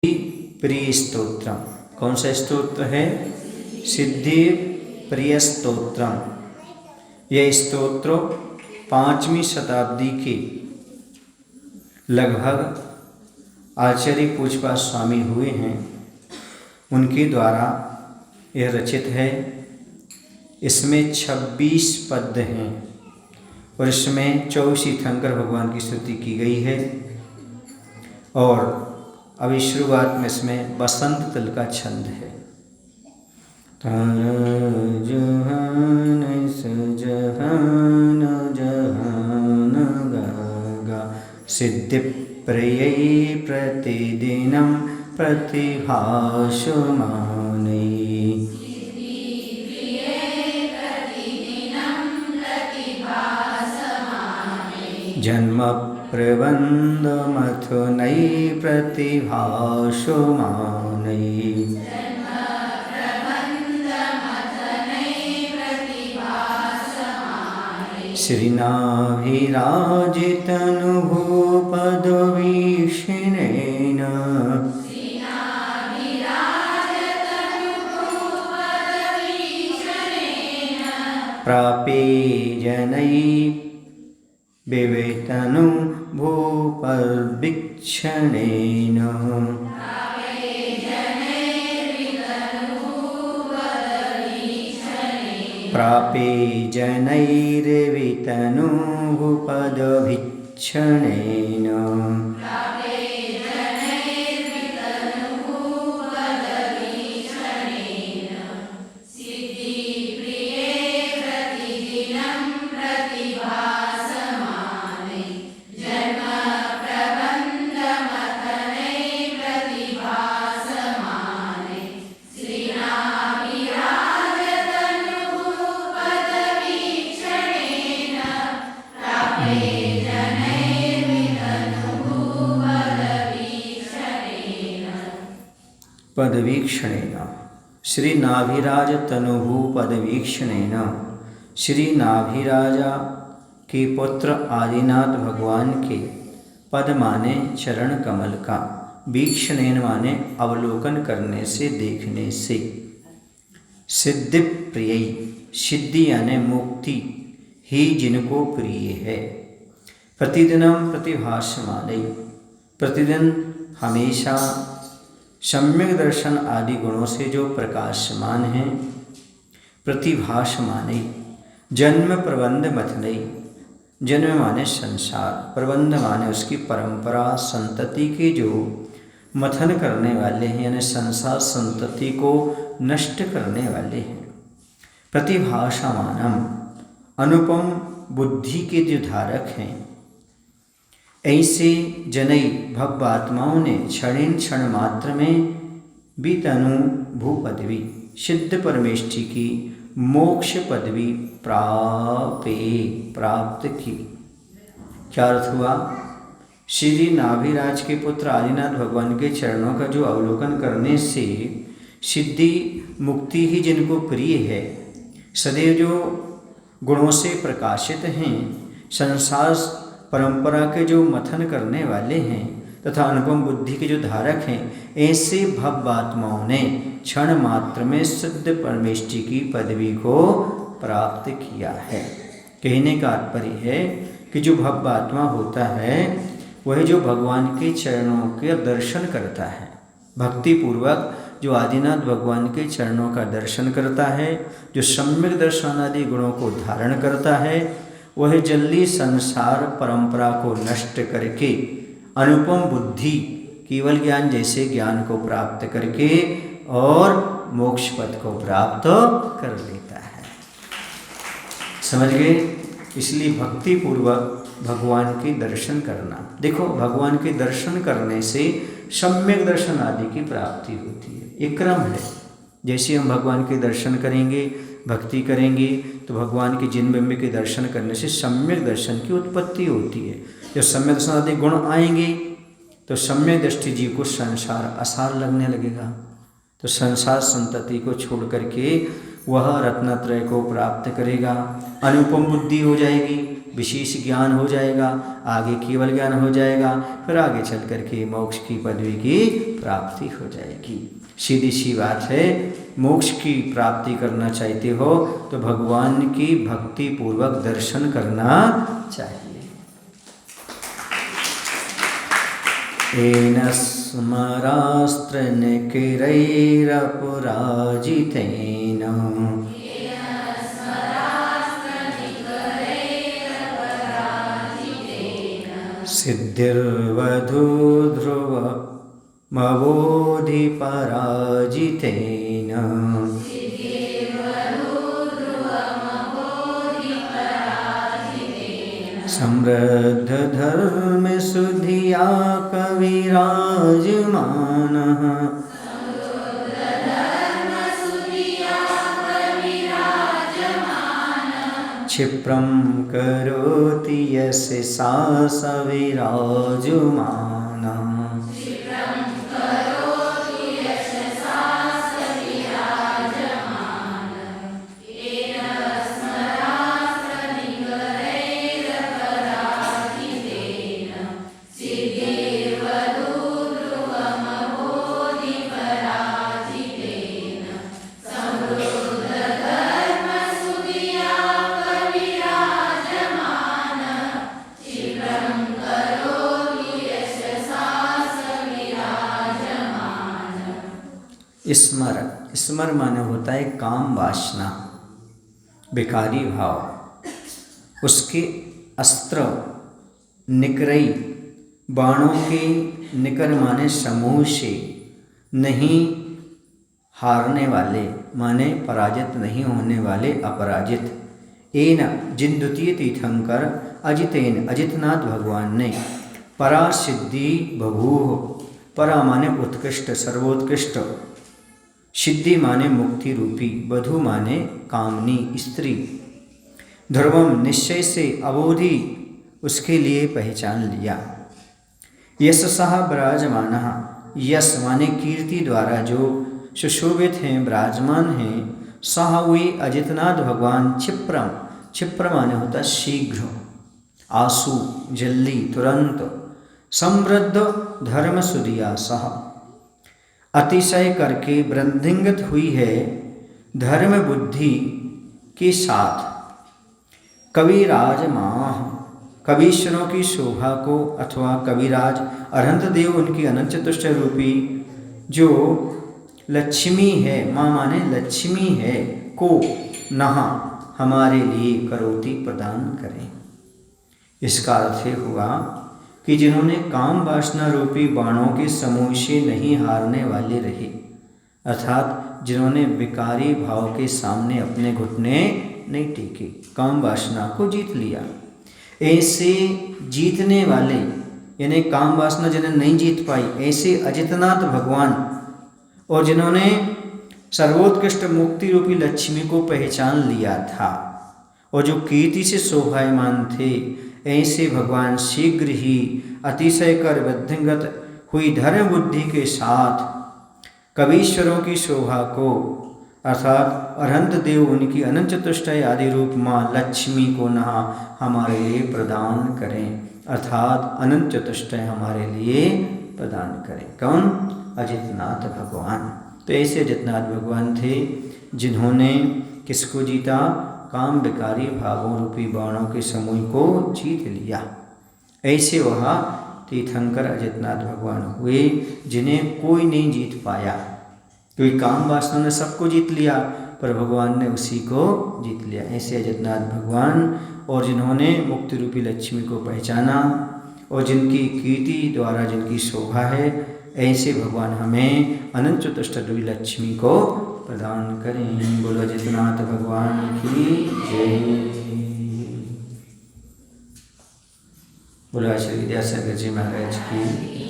प्रिय स्तोत्रम। कौन सा स्तोत्र है? सिद्धि प्रिय स्तोत्रम। यह स्तोत्र 5वीं शताब्दी के लगभग आचार्य पूजपा स्वामी हुए हैं, उनके द्वारा यह रचित है। इसमें 26 पद्य हैं और इसमें 24 तीर्थंकर भगवान की स्तुति की गई है। और अभी शुरुआत में इसमें बसंत तल का छंद है। जहान जहान गा सिद्धि प्रिय प्रतिदिनं प्रतिभासमानै जन्म प्रबन्धमथुनै प्रतिभासमानै श्रीनाभिराजितनुभूपदवीक्षणेन प्रापे जनै विवेतनु भूपद्वीक्षणेन प्रापे जनैर्वितनु भूपद्वीक्षणेन पदवीक्षणेन श्री नाभिराज तनुभू पदवीक्षणेन। श्री नाभिराजा के पुत्र आदिनाथ भगवान के पद माने चरण कमल का, वीक्षणेन माने अवलोकन करने से, देखने से। सिद्धि प्रिय, सिद्धि यानी मुक्ति ही जिनको प्रिय है। प्रतिदिनम प्रतिभासमानै, प्रतिदिन हमेशा सम्यक दर्शन आदि गुणों से जो प्रकाशमान हैं। प्रतिभासमानै, जन्म प्रबंध मथनै, जन्म माने संसार, प्रबंध माने उसकी परंपरा, संतति के जो मथन करने वाले हैं, यानी संसार संतति को नष्ट करने वाले हैं। प्रतिभासमानम, अनुपम बुद्धि के जो धारक हैं। ऐसे जनई भगवात्माओं ने क्षणेन क्षण मात्र में वितनु भूपदवी, सिद्ध परमेष्ठी की मोक्ष पदवी प्राप्त की। क्या अर्थ हुआ? श्री नाभिराज के पुत्र आदिनाथ भगवान के चरणों का जो अवलोकन करने से सिद्धि मुक्ति ही जिनको प्रिय है, सदैव जो गुणों से प्रकाशित हैं, संसार परंपरा के जो मथन करने वाले हैं तथा अनुपम बुद्धि के जो धारक हैं, ऐसे भव्यात्माओं ने क्षण मात्र में सिद्ध परमेष्ठी की पदवी को प्राप्त किया है। कहने का तात्पर्य है कि जो भव्यात्मा होता है वह जो भगवान के चरणों के दर्शन करता है, भक्ति पूर्वक जो आदिनाथ भगवान के चरणों का दर्शन करता है, जो सम्यक दर्शन आदि गुणों को धारण करता है, वह जल्दी संसार परंपरा को नष्ट करके अनुपम बुद्धि, केवल ज्ञान जैसे ज्ञान को प्राप्त करके और मोक्ष पद को प्राप्त कर लेता है। समझ गए? इसलिए भक्ति पूर्वक भगवान के दर्शन करना। देखो, भगवान के दर्शन करने से सम्यक दर्शन आदि की प्राप्ति होती है। एक क्रम है। जैसे हम भगवान के दर्शन करेंगे, भक्ति करेंगे, तो भगवान के जिन बिंब के दर्शन करने से सम्यक दर्शन की उत्पत्ति होती है। जब सम्यक दर्शन आदि गुण आएंगे तो सम्यक दृष्टि जीव को संसार आसार लगने लगेगा, तो संसार संतति को छोड़ करके वह रत्नत्रय को प्राप्त करेगा। अनुपम बुद्धि हो जाएगी, विशेष ज्ञान हो जाएगा, आगे केवल ज्ञान हो जाएगा, फिर आगे चल करके मोक्ष की पदवी की प्राप्ति हो जाएगी। सीधी सी बात है, मोक्ष की प्राप्ति करना चाहते हो तो भगवान की भक्ति पूर्वक दर्शन करना चाहिए। एन स्मरास्त्रनिकरैरपराजितेन सिद्धिर्वधू ध्रुवमवोधिपराजितेन समृद्धधर्मसुधिया कविराजमानः क्षिप्रं करोति यस्य सा सविराजमानः। स्मर, स्मर माने होता है काम वासना, विकारी भाव। उसके अस्त्र निकरई, बाणों के निकर माने समूह से नहीं हारने वाले, माने पराजित नहीं होने वाले, अपराजित। एन जिन द्वितीय तीर्थंकर अजितेन, अजितनाथ भगवान ने परा सिद्धि बभूव, परा माने उत्कृष्ट, सर्वोत्कृष्ट, सिद्धि माने मुक्ति रूपी, वधु माने कामनी स्त्री, ध्रुवम निश्चय से, अवोधि उसके लिए पहचान लिया, यश सह विराजमानः, यश माने कीर्ति द्वारा जो सुशोभित हैं, विराजमान हैं, सह वे अजितनाथ भगवान, क्षिप्रम, क्षिप्र माने होता शीघ्र, आंसू, जल्दी, तुरंत, समृद्ध धर्म सुदिया सह, अतिशय करके वृद्धिंगत हुई है धर्म बुद्धि के साथ, कविराज माह, कवीश्वरों की शोभा को, अथवा कविराज अरहंत देव उनकी अनंत चतुष्ट रूपी जो लक्ष्मी है, माँ माने लक्ष्मी है, को नहा हमारे लिए करोति प्रदान करें। इसका अर्थ हुआ कि जिन्होंने काम वासना रूपी बाणों के समूह से नहीं हारने वाले रहे, अर्थात जिन्होंने विकारी भाव के सामने अपने घुटने नहीं टेके, काम वासना को जीत लिया, ऐसे जीतने वाले यानी काम वासना जिन्हें नहीं जीत पाई, ऐसे अजितनाथ भगवान, और जिन्होंने सर्वोत्कृष्ट मुक्ति रूपी लक्ष्मी को पहचान लिया था और जो कीर्ति से शोभायमान थे, ऐसे भगवान शीघ्र ही अतिशय कर वृद्धिंगत हुई धर्म बुद्धि के साथ कवीश्वरों की शोभा को, अर्थात अरहंत देव उनकी अनंत चतुष्टय आदि रूप माँ लक्ष्मी को नहा हमारे लिए प्रदान करें, अर्थात अनंत चतुष्टय हमारे लिए प्रदान करें। कौन? अजितनाथ भगवान। तो ऐसे अजितनाथ भगवान थे जिन्होंने किसको जीता? काम विकारी भावों रूपी बाणों के समूह को जीत लिया। ऐसे वह तीर्थंकर अजितनाथ भगवान हुए जिन्हें कोई नहीं जीत पाया, क्योंकि काम वासना ने सबको जीत लिया पर भगवान ने उसी को जीत लिया। ऐसे अजितनाथ भगवान, और जिन्होंने मुक्ति रूपी लक्ष्मी को पहचाना और जिनकी कीर्ति द्वारा जिनकी शोभा है, ऐसे भगवान हमें अनंत चतुष्टय लक्ष्मी को प्रदान करें। बोलो अजितनाथ भगवान की जय। बोलो श्री विद्यासागर जी महाराज की।